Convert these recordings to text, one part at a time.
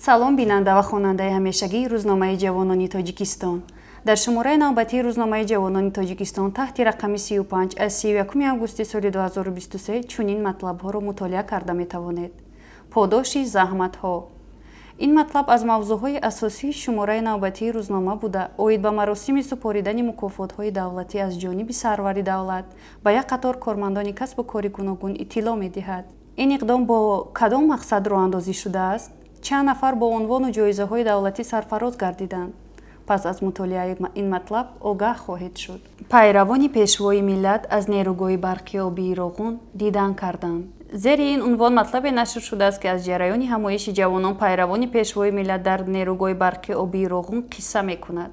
салом бинанда ва хонандаи ҳамешагии рӯзномаи ҷавонони тоҷикистон. дар шумораи навбатии рӯзномаи ҷавонони тоҷикистон таҳти рақами 35 аз 31 августи соли 2023 чунин матлабҳоро мутолиа карда метавонед. подоши заҳматҳо. ин матлаб аз мавзӯъҳои асосии шумораи навбатии рӯзнома буда оид ба маросими супоридани мукофотҳои давлатӣ аз ҷониби сарвари давлат ба як қатор кормандони касбу кори гуногун иттилоъ медиҳад. ин иқдом бо кадом мақсад роҳандозӣ шудааст? чанд нафар бо унвону ҷоизаҳои давлатӣ сарфароз гардиданд? пас аз мутолиаи ин матлаб огаҳ хоҳед шуд. пайравони пешвои миллат аз нерӯгоҳи барқи обии Роғун дидан карданд. зери ин унвон матлабе нашр шудааст ки аз ҷараёни ҳамоиши ҷавонон пайравони пешвои миллат дар нерӯгоҳи барқи обии Роғун қисса мекунад.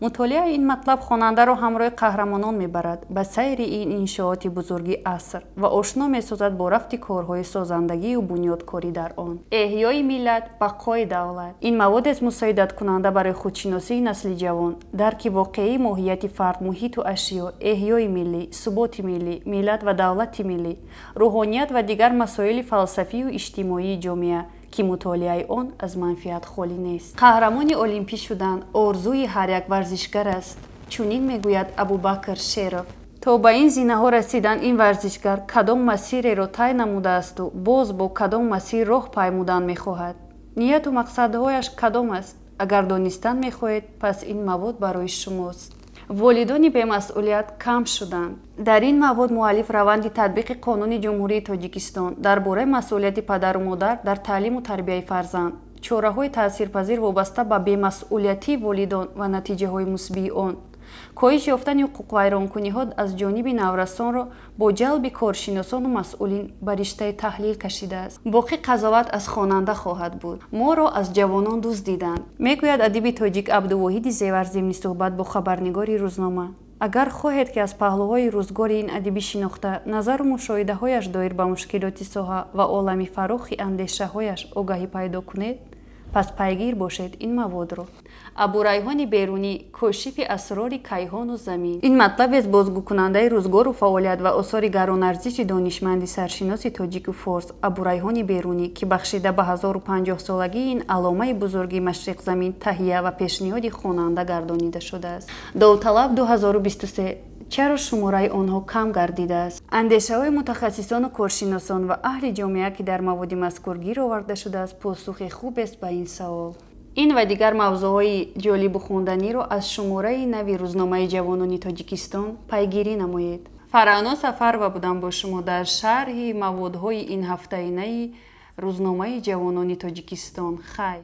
мутолиаи ин матлаб хонандаро ҳамроҳи қаҳрамонон мебарад ба сайри ин иншооти бузурги аср ва ошно месозад бо рафти корҳои созандагию бунёдкорӣ дар он. эҳёи миллат, бақои давлат. ин маводест мусоидаткунанда барои худшиносии насли ҷавон, дарки воқеии моҳияти фард, муҳиту ашё, эҳёи миллӣ, суботи миллӣ, миллат ва давлати миллӣ, рӯҳоният ва дигар масоили фалсафию иҷтимоии ҷомеа ки мутолиаи он аз манфиат холӣ нест. қаҳрамони олимпӣ шудан орзуи ҳар як варзишгар аст. чунин мегӯяд Абубакр Шеров. то ба ин зинаҳо расидан ин варзишгар кадом масиреро тай намудаасту боз бо кадом масир роҳ паймудан мехоҳад? нияту мақсадҳояш кадом аст? агар донистан мехоҳед, пас ин мавод барои шумост. волидони бемасъулият кам шуданд. дар ин мавод муаллиф раванди татбиқи қонуни ҷумҳурии тоҷикистон дар бораи масъулияти падару модар дар таълиму тарбияи фарзанд, чораҳои таъсирпазир вобаста ба бемасъулиятии волидон ва натиҷаҳои мусбии он, коҳиш ёфтани ҳуқуқвайронкуниҳо аз ҷониби наврасонро бо ҷалби коршиносону масъулин ба риштаи таҳлил кашидааст. боқӣ қазоват аз хонанда хоҳад буд. моро аз ҷавонон дуздиданд, мегӯяд адиби тоҷик Абдувоҳиди Зевар зимни суҳбат бо хабарнигори рӯзнома. агар хоҳед ки аз паҳлӯҳои рӯзгори ин адибӣ шинохта назару мушоҳидаҳояш доир ба мушкилоти соҳа ва олами фарохи андешаҳояш огаҳӣ пайдо кунед, пас пайгир бошед ин маводро. Абурайҳони берунӣ, кошифи асрори кайҳону замин. ин матлабест бозгӯкунандаи рӯзгору фаъолият ва осори гаронарзиши донишманди саршиноси тоҷику форс Абурайҳони берунӣ ки бахшида ба 1050-солагии ин аломаи бузурги Машриқзамин таҳия ва пешниҳоди хонанда гардонида шудааст. Довталаб 2023. чаро шумораи онҳо кам гардидааст? андешаҳои мутахассисону коршиносон ва аҳли ҷомеа ки дар маводи мазкур гир оварда шудааст посухи хубест ба ин савол. ин ва дигар мавзӯъҳои ҷолибу хонданиро аз шумораи нави рӯзномаи ҷавонони тоҷикистон пайгирӣ намоед. Фаръано Сафарова будам бо шумо дар шарҳи маводҳои ин ҳафтаинаи рӯзномаи ҷавонони тоҷикистон. хайр.